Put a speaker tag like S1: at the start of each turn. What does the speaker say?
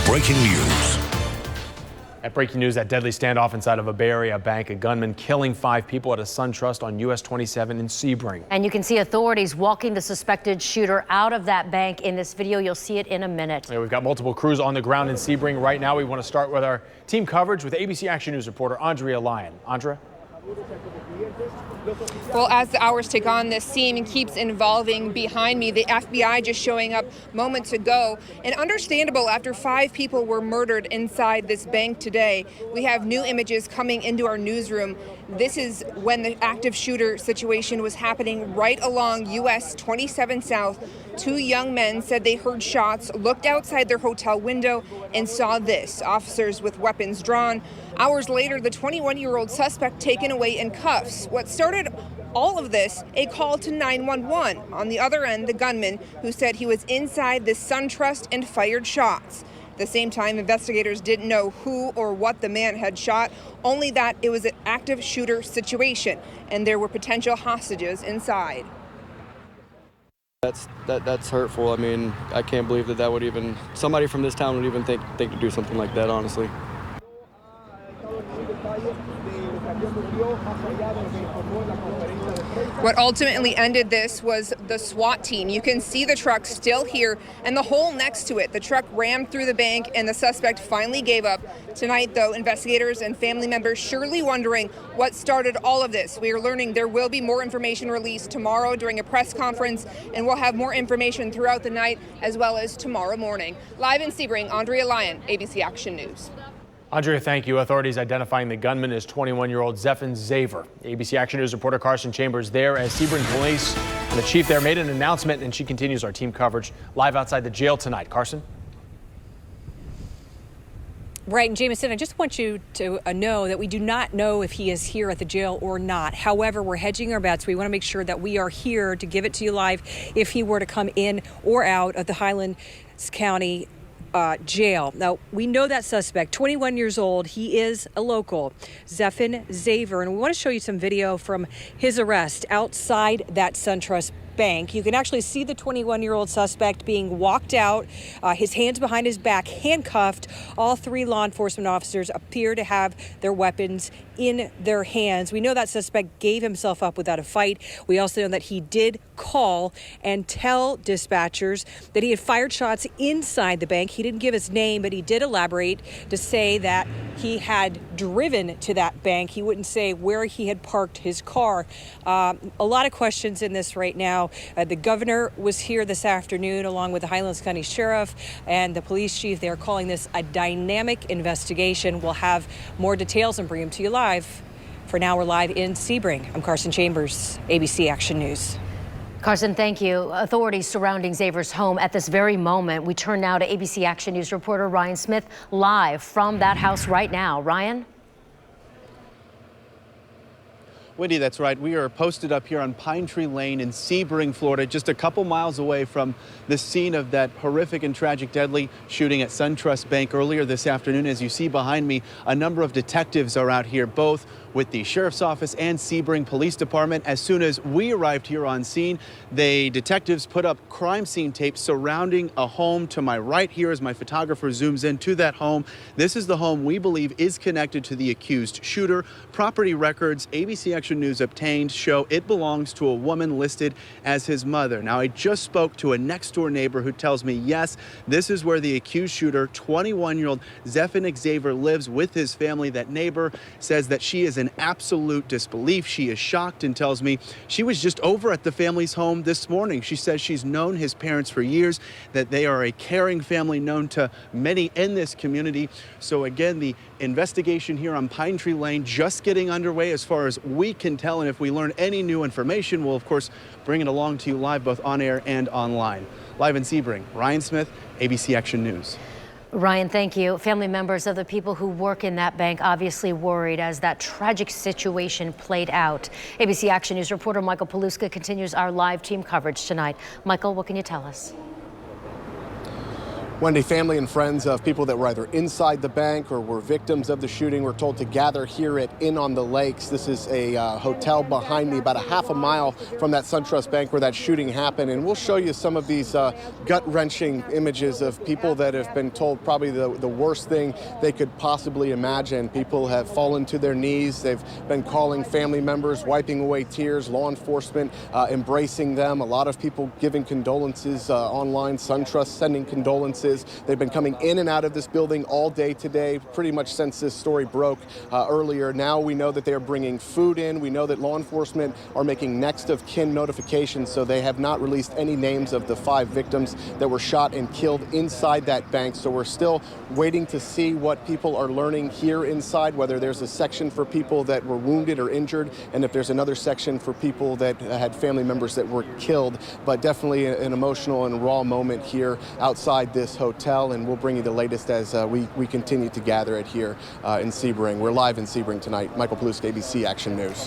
S1: breaking news.
S2: At breaking news, that deadly standoff inside of a Bay Area bank, a gunman killing 5 people at a SunTrust on US 27 in Sebring.
S3: And you can see authorities walking the suspected shooter out of that bank in this video. You'll see it in a minute.
S2: Yeah, we've got multiple crews on the ground in Sebring right now. We want to start with our team coverage with ABC Action News reporter Andrea Lyon. Andrea?
S4: Well, as the hours tick on, this scene keeps evolving behind me. The FBI just showing up moments ago. And understandable, after 5 people were murdered inside this bank today. We have new images coming into our newsroom. This is when the active shooter situation was happening right along US 27 South. 2 young men said they heard shots, looked outside their hotel window, and saw this. Officers with weapons drawn. Hours later, the 21-year-old suspect taken away in cuffs. What started all of this, a call to 911. On the other end, the gunman who said he was inside the SunTrust and fired shots. At the same time, investigators didn't know who or what the man had shot, only that it was an active shooter situation and there were potential hostages inside.
S5: That's hurtful. I mean, I can't believe that would even, somebody from this town would even think to do something like that, honestly.
S4: What ultimately ended this was the SWAT team. You can see the truck still here and the hole next to it. The truck rammed through the bank and the suspect finally gave up. Tonight, though, investigators and family members surely wondering what started all of this. We are learning there will be more information released tomorrow during a press conference, and we'll have more information throughout the night as well as tomorrow morning. Live in Sebring, Andrea Lyon, ABC Action News.
S2: Andrea, thank you. Authorities identifying the gunman as 21-year-old Zephan Zaver. ABC Action News reporter Carson Chambers there as Sebring police and the chief there made an announcement, and she continues our team coverage live outside the jail tonight. Carson?
S6: Right, and Jameson, I just want you to know that we do not know if he is here at the jail or not. However, we're hedging our bets. We want to make sure that we are here to give it to you live if he were to come in or out of the Highlands County jail. Now, we know that suspect, 21 years old. He is a local, Zephan Zaver, and we want to show you some video from his arrest outside that SunTrust bank. You can actually see the 21-year-old suspect being walked out, his hands behind his back, handcuffed. All 3 law enforcement officers appear to have their weapons in their hands. We know that suspect gave himself up without a fight. We also know that he did call and tell dispatchers that he had fired shots inside the bank. He didn't give his name, but he did elaborate to say that he had driven to that bank. He wouldn't say where he had parked his car. A lot of questions in this right now. The governor was here this afternoon along with the Highlands County Sheriff and the police chief. They are calling this a dynamic investigation. We'll have more details and bring them to you live. For now, we're live in Sebring. I'm Carson Chambers, ABC Action News.
S3: Carson, thank you. Authorities surrounding Zaver's home at this very moment. We turn now to ABC Action News reporter Ryan Smith live from that house right now. Ryan?
S7: Wendy, that's right. We are posted up here on Pine Tree Lane in Sebring, Florida, just a couple miles away from the scene of that horrific and tragic deadly shooting at SunTrust Bank earlier this afternoon. As you see behind me, a number of detectives are out here, both with the Sheriff's Office and Sebring Police Department. As soon as we arrived here on scene, the detectives put up crime scene tape surrounding a home to my right here as my photographer zooms in to that home. This is the home we believe is connected to the accused shooter. Property records ABC Action News obtained show it belongs to a woman listed as his mother. Now, I just spoke to a next-door neighbor who tells me, yes, this is where the accused shooter, 21-year-old Zephan Zaver, lives with his family. That neighbor says that she is in absolute disbelief. She is shocked and tells me she was just over at the family's home this morning. She says she's known his parents for years, that they are a caring family known to many in this community. So again, the investigation here on Pine Tree Lane just getting underway as far as we can tell, and if we learn any new information, we'll of course bring it along to you live both on air and online. Live in Sebring, Ryan Smith, ABC Action News.
S3: Ryan, thank you. Family members of the people who work in that bank obviously worried as that tragic situation played out. ABC Action News reporter Michael Paluska continues our live team coverage tonight. Michael, what can you tell us?
S1: Wendy, family and friends of people that were either inside the bank or were victims of the shooting were told to gather here at Inn on the Lakes. This is a hotel behind me, about a half a mile from that SunTrust Bank where that shooting happened. And we'll show you some of these gut-wrenching images of people that have been told probably the worst thing they could possibly imagine. People have fallen to their knees. They've been calling family members, wiping away tears, law enforcement embracing them. A lot of people giving condolences online, SunTrust sending condolences. They've been coming in and out of this building all day today, pretty much since this story broke earlier. Now we know that they are bringing food in. We know that law enforcement are making next of kin notifications, so they have not released any names of the 5 victims that were shot and killed inside that bank. So we're still waiting to see what people are learning here inside, whether there's a section for people that were wounded or injured, and if there's another section for people that had family members that were killed. But definitely an emotional and raw moment here outside this hotel, and we'll bring you the latest as we continue to gather it here in Sebring. We're live in Sebring tonight. Michael Paluska, ABC Action News.